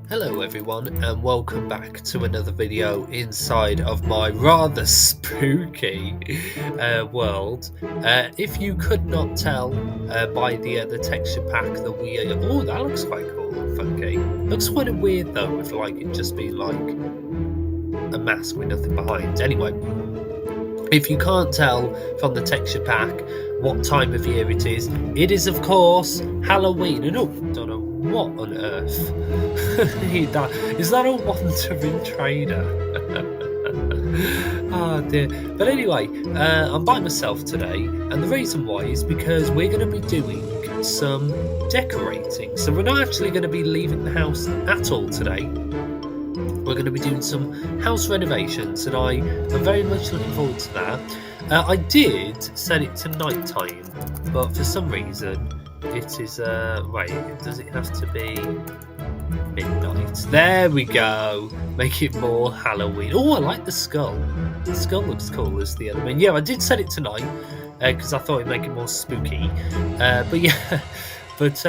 Hello everyone and welcome back to another video inside of my rather spooky world. If you could not tell by the texture pack that we are... Oh, that looks quite cool and funky. Looks kind of weird though, with like it just being like a mask with nothing behind. Anyway, if you can't tell from the texture pack what time of year it is of course Halloween. And oh, don't know what on earth is that a wandering trader? Oh dear. But anyway, I'm by myself today, and the reason why is because we're going to be doing some decorating. So we're not actually going to be leaving the house at all today. We're going to be doing some house renovations, and I am very much looking forward to that. I did set it to night time, but for some reason it is wait, does it have to be midnight? There we go. Make it more Halloween. Oh, I like the skull. The skull looks cool as the other one. Yeah, I did set it to night because I thought it'd make it more spooky. But yeah, but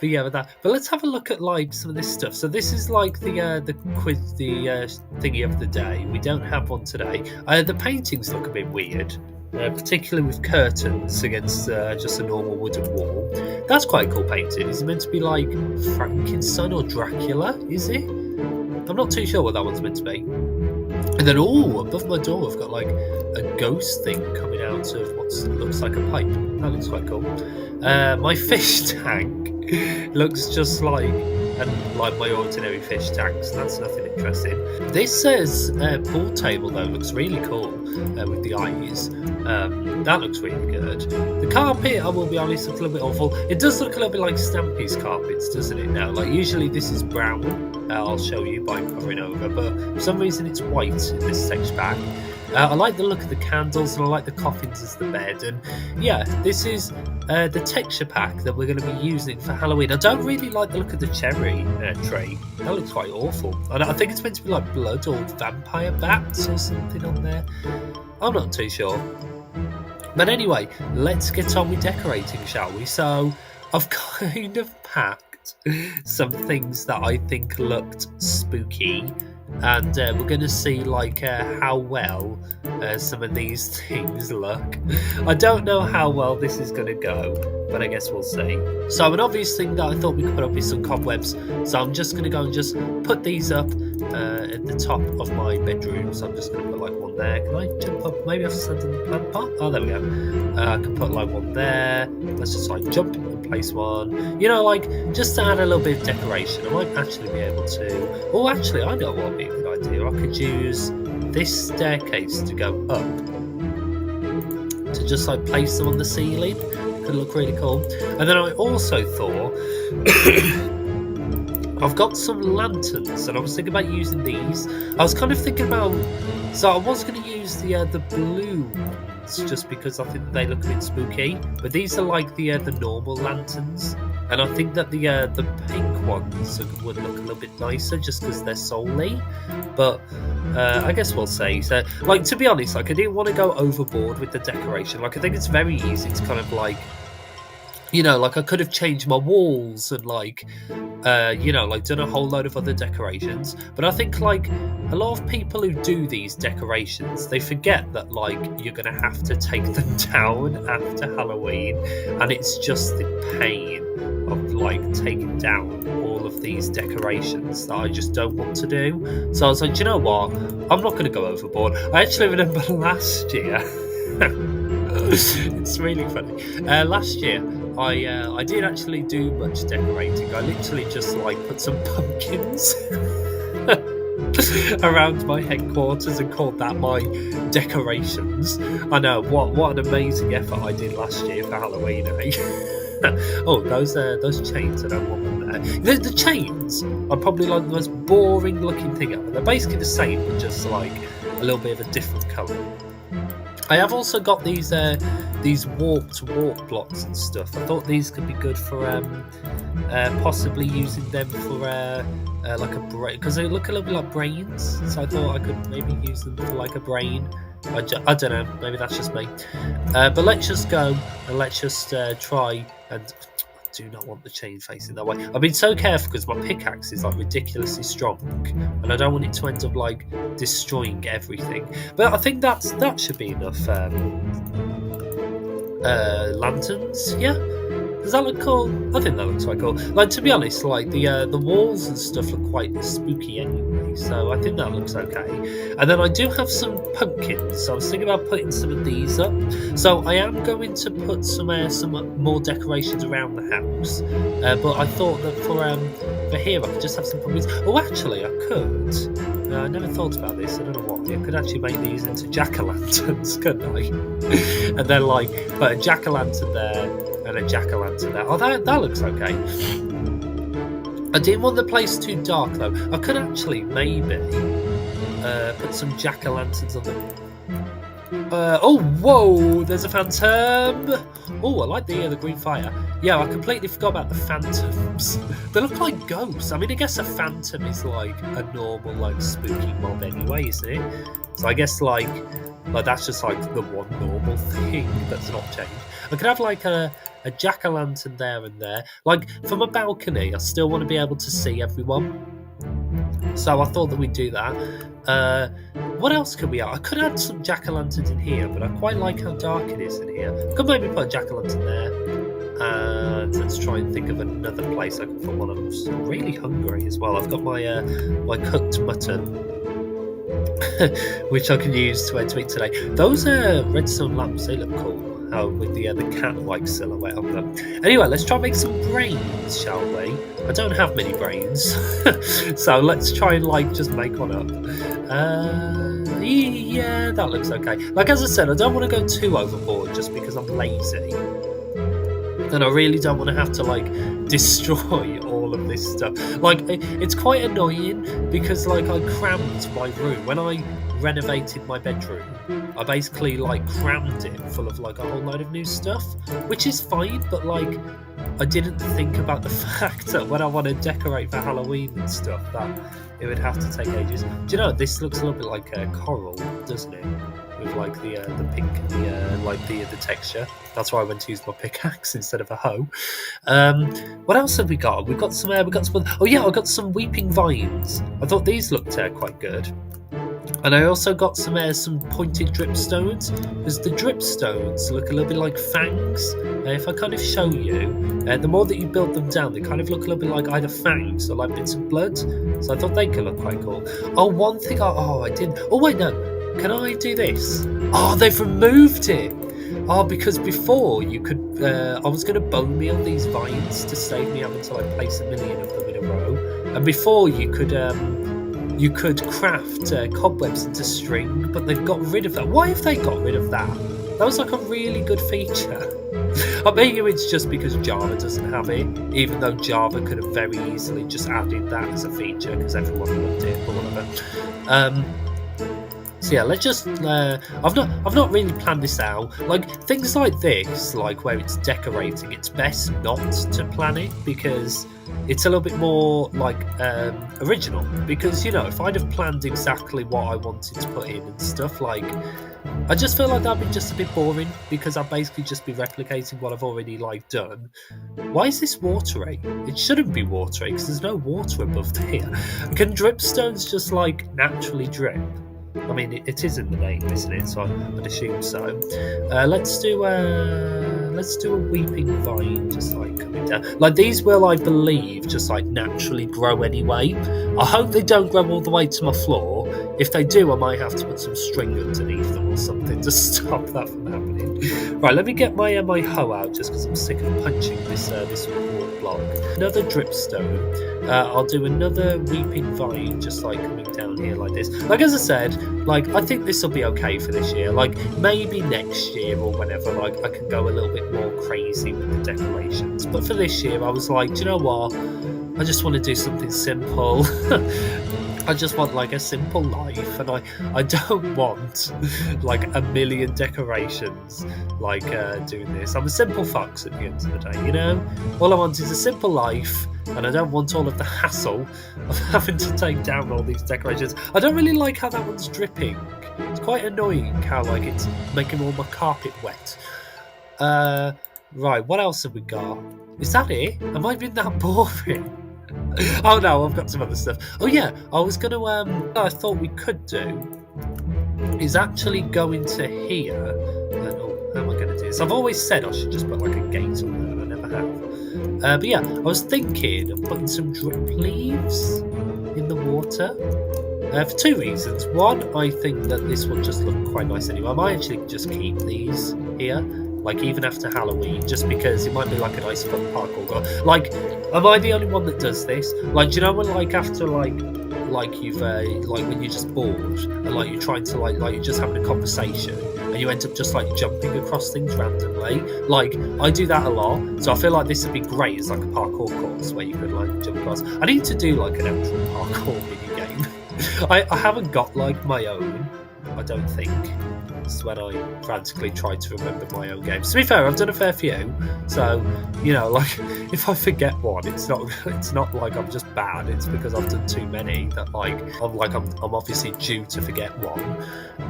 yeah, with that. But let's have a look at like some of this stuff. So this is like the quiz, the thingy of the day. We don't have one today. The paintings look a bit weird, particularly with curtains against just a normal wooden wall. That's quite a cool painting. Is it meant to be like Frankenstein or Dracula? Is it? I'm not too sure what that one's meant to be. And then, oh, above my door, I've got like a ghost thing coming out of what looks like a pipe. That looks quite cool. My fish tank looks just like my ordinary fish tanks. That's nothing interesting. This says pool table though looks really cool with the eyes. That looks really good. The carpet, I will be honest, looks a little bit awful. It does look a little bit like Stampy's carpets, doesn't it? Now, like usually this is brown. I'll show you by covering over, but for some reason it's white in this texture pack. I like the look of the candles, and I like the coffins as the bed. And yeah, this is the texture pack that we're going to be using for Halloween. I don't really like the look of the cherry tree. That looks quite awful. And I think it's meant to be like blood or vampire bats or something on there. I'm not too sure. But anyway, let's get on with decorating, shall we? So I've kind of packed some things that I think looked spooky, and we're going to see like how well some of these things look. I don't know how well this is going to go, but I guess we'll see. So an obvious thing that I thought we could put up is some cobwebs, so I'm just going to go and just put these up at the top of my bedroom. So I'm just going to put like one there. Can I jump up? Maybe I've sent in the plant pot. Oh, there we go. I can put like one there. Let's just like jump and place one. You know, like just to add a little bit of decoration. I might actually be able to. Oh, actually, I know what would be a good idea. I could use this staircase to go up to just like place them on the ceiling. Could look really cool. And then I also thought I've got some lanterns, and I was thinking about using these. I was kind of thinking about, so I was going to use the blue ones just because I think they look a bit spooky. But these are like the normal lanterns, and I think that the pink ones would look a little bit nicer just because they're solely. But I guess we'll see. So, like, to be honest, like I didn't want to go overboard with the decoration. Like I think it's very easy to kind of like, you know, like I could have changed my walls and like, you know, like done a whole load of other decorations. But I think like a lot of people who do these decorations, they forget that like you're going to have to take them down after Halloween. And it's just the pain of like taking down all of these decorations that I just don't want to do. So I was like, do you know what? I'm not going to go overboard. I actually remember last year. It's really funny. Last year, I did actually do much decorating. I literally just like put some pumpkins around my headquarters and called that my decorations. I know what an amazing effort I did last year for Halloween. Eh? Oh, those chains, I don't want them there. The chains are probably like the most boring looking thing ever. They're basically the same, but just like a little bit of a different colour. I have also got these warped walk blocks and stuff. I thought these could be good for possibly using them for like a brain, because they look a little bit like brains. So I thought I could maybe use them for like a brain. I don't know. Maybe that's just me. But let's just go and let's just try and do not want the chain facing that way. I've been so careful because my pickaxe is like ridiculously strong, and I don't want it to end up like destroying everything. But I think that should be enough lanterns. Yeah. Does that look cool? I think that looks quite cool. Like, to be honest, like the walls and stuff look quite spooky anyway, so I think that looks okay. And then I do have some pumpkins, so I was thinking about putting some of these up. So I am going to put some more decorations around the house, but I thought that for here I could just have some pumpkins. Oh, actually, I could. I never thought about this. I don't know what. I could actually make these into jack-o'-lanterns, couldn't I? And then like put a jack-o'-lantern there. And a jack-o'-lantern there. Oh, that looks okay. I didn't want the place too dark though. I could actually maybe put some jack-o'-lanterns on the. Oh, whoa! There's a phantom. Oh, I like the green fire. Yeah, I completely forgot about the phantoms. They look like ghosts. I mean, I guess a phantom is like a normal, like spooky mob anyway, isn't it? So I guess like that's just like the one normal thing that's not changed. I could have like a jack-o'-lantern there and there. Like, from a balcony, I still want to be able to see everyone. So I thought that we'd do that. What else could we add? I could add some jack-o'-lanterns in here, but I quite like how dark it is in here. I could maybe put a jack-o'-lantern there. And let's try and think of another place I can put one. I'm really hungry as well. I've got my my cooked mutton, which I can use to eat today. Those redstone lamps, they look cool. With the cat-like silhouette on them. Anyway, let's try and make some brains, shall we? I don't have many brains, so let's try and like just make one up. Yeah, that looks okay. Like as I said, I don't want to go too overboard just because I'm lazy, and I really don't want to have to like destroy all of this stuff. Like it's quite annoying because like I crammed my room when I renovated my bedroom. I basically like crammed it full of like a whole load of new stuff, which is fine, but like I didn't think about the fact that when I want to decorate for Halloween and stuff that it would have to take ages. Do you know, this looks a little bit like coral, doesn't it? With like the pink and the texture. That's why I went to use my pickaxe instead of a hoe. What else have we got? We've got some. Oh yeah, I got some weeping vines. I thought these looked quite good. And I also got some pointed dripstones, because the dripstones look a little bit like fangs. If I kind of show you, the more that you build them down, they kind of look a little bit like either fangs or like bits of blood. So I thought they could look quite cool. Oh, one thing I didn't. Oh wait, no. Can I do this? Oh, they've removed it. Oh, because before you could. I was going to bone meal these vines to save me having to like place 1,000,000 of them in a row. And before you could craft cobwebs into string, but they've got rid of that. Why have they got rid of that? That was like a really good feature. I bet you it's just because Java doesn't have it, even though Java could have very easily just added that as a feature because everyone loved it or whatever. So yeah, let's just. I've not really planned this out. Like things like this, like where it's decorating, it's best not to plan it because it's a little bit more like original. Because you know, if I'd have planned exactly what I wanted to put in and stuff, like I just feel like that'd be just a bit boring because I'd basically just be replicating what I've already like done. Why is this watery? It shouldn't be watery because there's no water above here. Can dripstones just like naturally drip? I mean, it is in the name, isn't it? So I'd assume so. Let's do a weeping vine, just like coming down. Like these will, I believe, just like naturally grow anyway. I hope they don't grow all the way to my floor. If they do, I might have to put some string underneath them or something to stop that from happening. Right, let me get my my hoe out just because I'm sick of punching this wall block. Another dripstone. I'll do another weeping vine, just like coming down here like this. Like as I said, like I think this will be okay for this year. Like maybe next year or whenever, like I can go a little bit more crazy with the decorations. But for this year, I was like, do you know what? I just want to do something simple. I just want like a simple life, and I don't want like 1,000,000 decorations like doing this. I'm a simple fox at the end of the day, you know? All I want is a simple life, and I don't want all of the hassle of having to take down all these decorations. I don't really like how that one's dripping. It's quite annoying how like it's making all my carpet wet. Right, what else have we got? Is that it? Am I being that boring? Oh no, I've got some other stuff. Oh yeah, I was gonna I thought we could do is actually go into here. And, oh, how am I gonna do this? I've always said I should just put like a gate on there, and I never have. But yeah, I was thinking of putting some drip leaves in the water. For two reasons. One, I think that this will just look quite nice anyway. I might actually just keep these here, like even after Halloween, just because it might be like a nice fun parkour goal. Like, am I the only one that does this? Like, do you know when like after like you've like when you're just bored and like you're trying to like you're just having a conversation and you end up just like jumping across things randomly? Like, I do that a lot, so I feel like this would be great as like a parkour course where you could like jump across. I need to do like an actual parkour mini game. I haven't got like my own, I don't think. This is when I frantically try to remember my own games. To be fair, I've done a fair few, so you know, like if I forget one, it's not like I'm just bad. It's because I've done too many that I'm obviously due to forget one.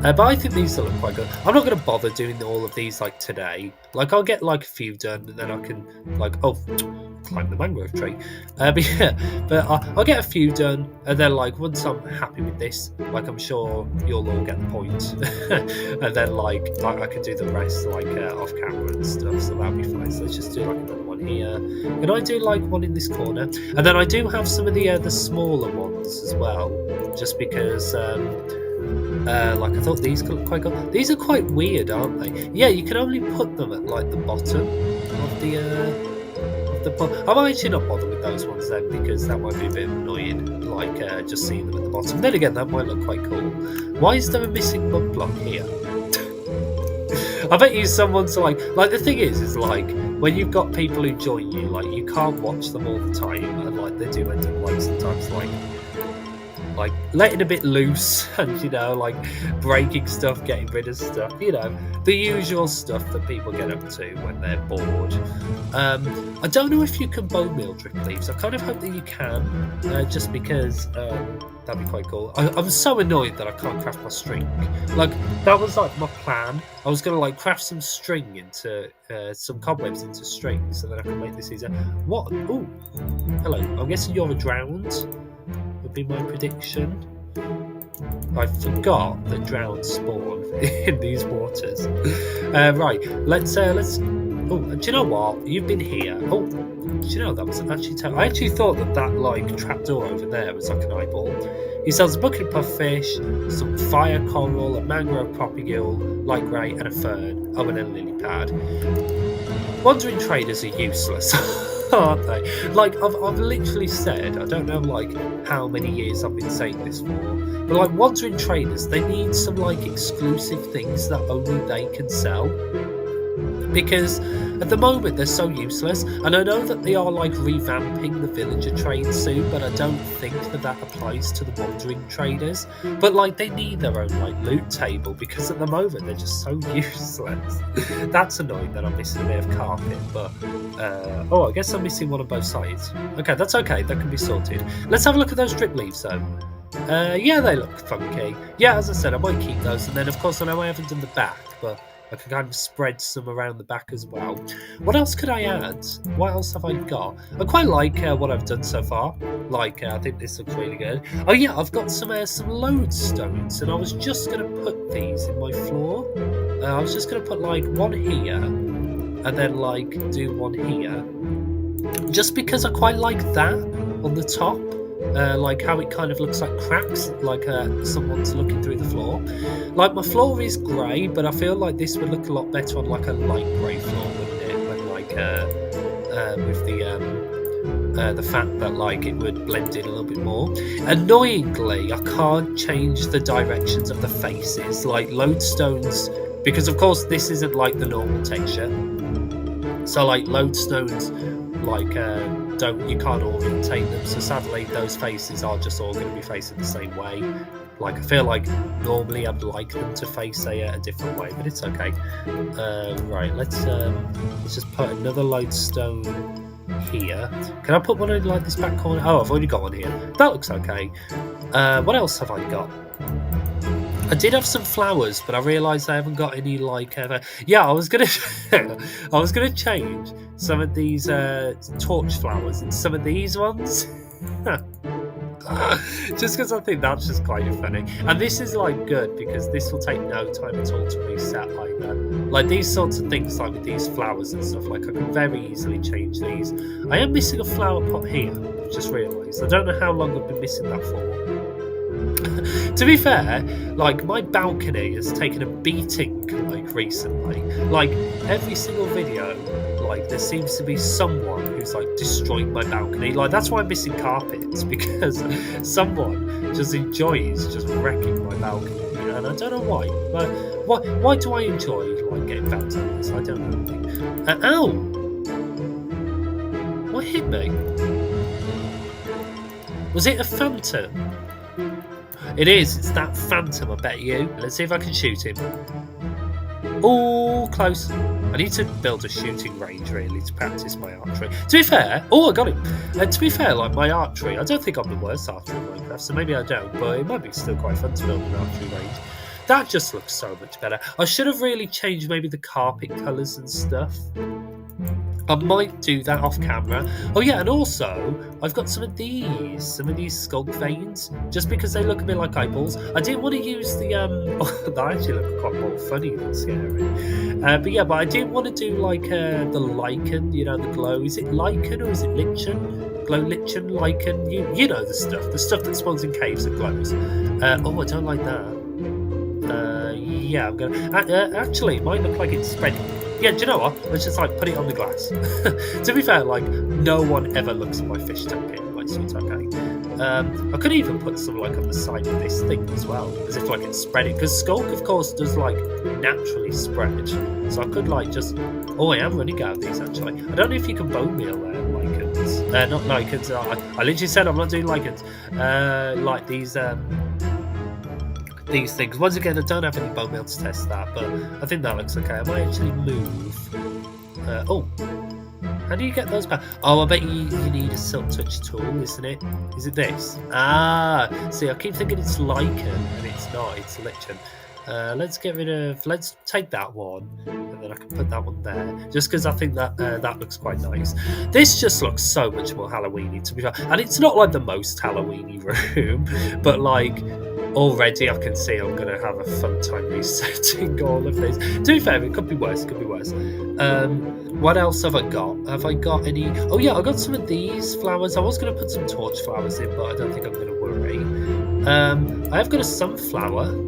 But I think these will look quite good. I'm not going to bother doing all of these like today. Like I'll get like a few done, and then I can like climb the mangrove tree. But I'll get a few done, and then like once I'm happy with this, like I'm sure you'll all get the point. And then like I can do the rest like off camera and stuff, so that'll be fine. So let's just do like another one here. Can I do like one in this corner? And then I do have some of the smaller ones as well, just because like I thought these could look quite good. These are quite weird, aren't they? Yeah, you can only put them at like the bottom of the I might actually not bother with those ones then, because that might be a bit annoying, like just seeing them at the bottom. Then again, that might look quite cool. Why is there a missing mud block here? I bet you someone's like the thing is like when you've got people who join you, like you can't watch them all the time, and like they do end up like sometimes like letting a bit loose and, you know, like breaking stuff, getting rid of stuff, you know, the usual stuff that people get up to when they're bored. I don't know if you can bone meal drip leaves. I kind of hope that you can, just because that'd be quite cool. I'm so annoyed that I can't craft my string. Like, that was like my plan. I was going to like craft some string into some cobwebs into string, so that I can make this easier. What? Ooh, hello. I'm guessing you're a drowned. Would be my prediction. I forgot that drowns spawn in these waters. Right, let's. Oh, do you know what? You've been here. Oh, do you know that was actually? I actually thought that like trapdoor over there was like an eyeball. He sells a bucket of puffish, some fire coral, a mangrove propagule, light grey, and a fern. Oh, and a lily pad. Wandering traders are useless. Aren't they? Like I've literally said, I don't know like how many years I've been saying this for, but like wandering traders, they need some like exclusive things that only they can sell, because at the moment they're so useless. And I know that they are like revamping the villager trade soon, but I don't think that applies to the wandering traders. But like they need their own like loot table, because at the moment they're just so useless. That's annoying that I'm missing a bit of carpet, but oh, I guess I'm missing one on both sides. Okay, that's okay, that can be sorted. Let's have a look at those drip leaves though. Yeah, they look funky. Yeah, as I said, I might keep those, and then of course I know I haven't done the back, but I can kind of spread some around the back as well. What else could I add? What else have I got? I quite like what I've done so far. Like, I think this looks really good. Oh yeah, I've got some lodestones, and I was just going to put these in my floor. I was just going to put like one here, and then like do one here. Just because I quite like that on the top. Like how it kind of looks like cracks, like someone's looking through the floor. Like my floor is grey, but I feel like this would look a lot better on like a light grey floor, wouldn't it? When like with the fact that like it would blend in a little bit more. Annoyingly, I can't change the directions of the faces, like lodestones, because of course this isn't like the normal texture. So like lodestones, like you can't orientate them, so sadly those faces are just all going to be facing the same way. Like I feel like normally I'd like them to face a different way, but it's okay. Right, let's just put another lodestone here. Can I put one in like this back corner? Oh, I've already got one here. That looks okay. What else have I got? I did have some flowers, but I realised I haven't got any like yeah, I was gonna change some of these torch flowers and some of these ones. Just because I think that's just quite funny. And this is like good because this will take no time at all to reset either. Like these sorts of things, like with these flowers and stuff, like I can very easily change these. I am missing a flower pot here, I've just realised. I don't know how long I've been missing that for. To be fair, like my balcony has taken a beating like recently. Like every single video, like there seems to be someone who's like destroying my balcony. Like that's why I'm missing carpets, because someone just enjoys just wrecking my balcony, and I don't know why. But why do I enjoy like getting vandalised? I don't know. Ow! What hit me? Was it a phantom? It is. It's that phantom, I bet you. Let's see if I can shoot him. Oh, close. I need to build a shooting range, really, to practice my archery. To be fair... Oh, I got him. To be fair, like, my archery... I don't think I'm the worst archer in Minecraft, so maybe I don't, but it might be still quite fun to build an archery range. That just looks so much better. I should have really changed maybe the carpet colours and stuff. I might do that off camera. Oh yeah, and also I've got some of these skulk veins, just because they look a bit like eyeballs. I didn't want to use the they actually look quite more funny than scary. But I didn't want to do like the lichen, you know, the glow. Is it lichen or is it lichen? Glow lichen, lichen, you know the stuff that spawns in caves and glows. Oh, I don't like that. Yeah, I'm gonna actually it might look like it's spreading. Yeah, do you know what? Let's just like put it on the glass. To be fair, like no one ever looks at my fish tank anyway, so it's okay. I could even put some like on the side of this thing as well, as if like it's spreading. Because skulk, of course, does like naturally spread. So I could like just. Oh, I am running out of these actually. I don't know if you can bone meal lichens. Not lichens. I literally said I'm not doing lichens. Like these things. Once again, I don't have any bone meal to test that, but I think that looks okay. I might actually move. Oh, how do you get those back? Oh, I bet you need a silk touch tool, isn't it? Is it this? Ah, see, I keep thinking it's lichen, and it's not. It's lichen. Let's take that one, and then I can put that one there, just because I think that that looks quite nice. This just looks so much more Halloweeny, to be fair, and it's not like the most Halloweeny room, but like already I can see I'm gonna have a fun time resetting all of this. To be fair, it could be worse. What else have I got? Have I got any? Oh yeah, I got some of these flowers. I was gonna put some torch flowers in, but I don't think I'm gonna worry. I have got a sunflower.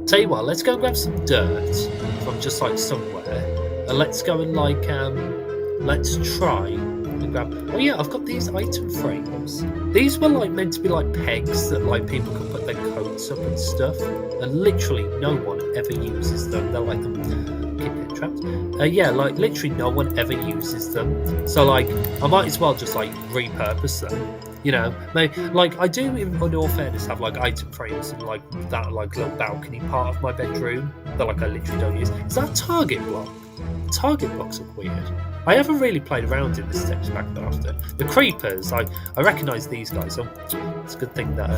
Tell you what, let's go and grab some dirt from just like somewhere, and let's go and like let's try and grab. Oh yeah, I've got these item frames. These were like meant to be like pegs that like people can put their coats up and stuff, and literally no one ever uses them. They're like keep getting trapped. Yeah, like literally no one ever uses them. So like I might as well just like repurpose them. You know, like I do, in all fairness, have like item frames and like that like little balcony part of my bedroom that like I literally don't use. Is that a target block? Target blocks look weird. I haven't really played around in this texture pack that often. The creepers, I recognise these guys. Oh, it's a good thing that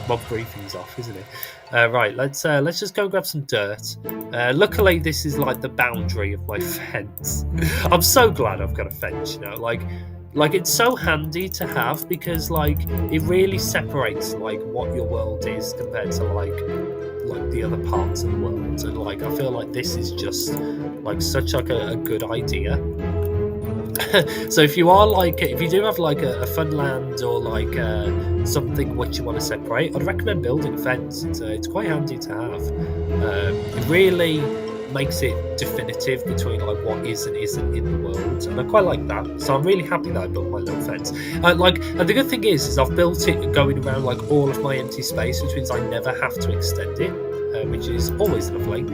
mob briefing's off, isn't it? Right, let's just go and grab some dirt. Luckily, this is like the boundary of my fence. I'm so glad I've got a fence. You know, like it's so handy to have, because like it really separates like what your world is compared to like the other parts of the world, and like I feel like this is just like such like a good idea. So if you do have like a fun land or like something which you want to separate, I'd recommend building a fence. It's quite handy to have. It really makes it definitive between like what is and isn't in the world, and I quite like that. So I'm really happy that I built my little fence. And the good thing is I've built it going around like all of my empty space, which means I never have to extend it, which is always lovely.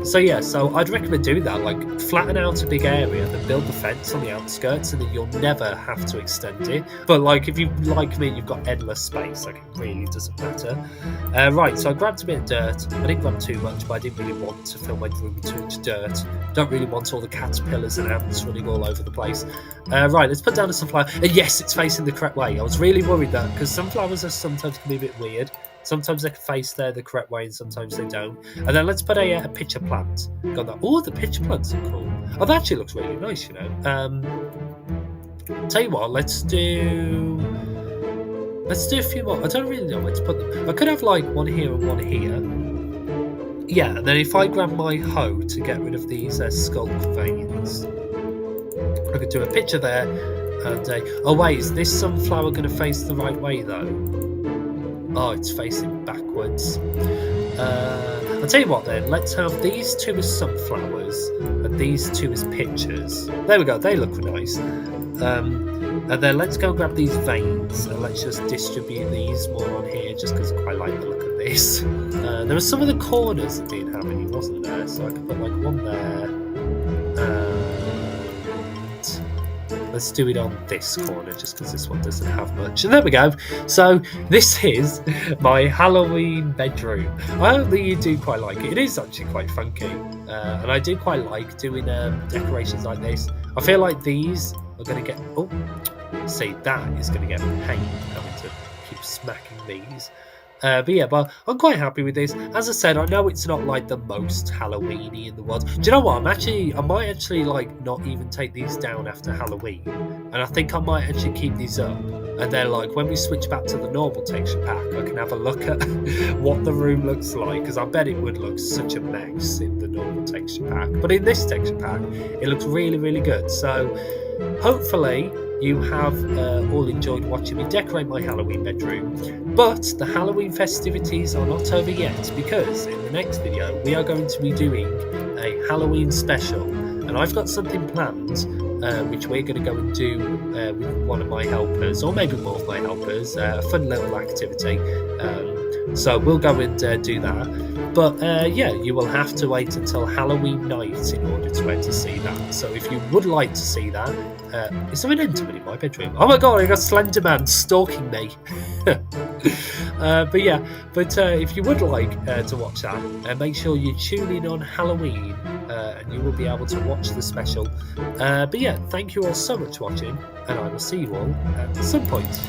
So yeah, so I'd recommend doing that, like flatten out a big area, then build the fence on the outskirts, and then you'll never have to extend it. But like if you like me, you've got endless space, like it really doesn't matter. Right, so I grabbed a bit of dirt. I didn't grab too much, but I didn't really want to fill my room with too much dirt. Don't really want all the caterpillars and ants running all over the place. Right, let's put down a sunflower. And yes, it's facing the correct way. I was really worried that, because sunflowers are sometimes can be a bit weird. Sometimes they can face there the correct way, and sometimes they don't. And then let's put a pitcher plant. Got that. Oh, the pitcher plants are cool. Oh, that actually looks really nice, you know. Tell you what, let's do a few more. I don't really know where to put them. I could have like one here and one here. Yeah, and then if I grab my hoe to get rid of these skulk veins, I could do a picture there. And oh wait, is this sunflower going to face the right way though? Oh, it's facing backwards. I'll tell you what then, let's have these two as sunflowers and these two as pictures. There we go, they look nice. And then let's go grab these veins and let's just distribute these more on here just because I quite like the look of this. There were some of the corners that didn't have any, wasn't there? So I could put like one there. And let's do it on this corner just because this one doesn't have much. And there we go. So this is my Halloween bedroom. I hope that you do quite like it. It is actually quite funky. And I do quite like doing decorations like this. I feel like these are going to get... Oh, see, that is going to get pain having to keep smacking these. But I'm quite happy with this. As I said, I know it's not like the most Halloween-y in the world. Do you know what? I might actually like not even take these down after Halloween. And I think I might actually keep these up. And then like when we switch back to the normal texture pack, I can have a look at what the room looks like. Because I bet it would look such a mess in the normal texture pack. But in this texture pack, it looks really, really good. So hopefully you have all enjoyed watching me decorate my Halloween bedroom, but the Halloween festivities are not over yet, because in the next video we are going to be doing a Halloween special, and I've got something planned which we're going to go and do with one of my helpers, or maybe more of my helpers, a fun little activity. So we'll go and do that. But yeah, you will have to wait until Halloween night in order to see that. So if you would like to see that, is there an Enderman in my bedroom? Oh my god, I got Slenderman stalking me. If you would like to watch that, make sure you tune in on Halloween and you will be able to watch the special. Thank you all so much for watching, and I will see you all at some point.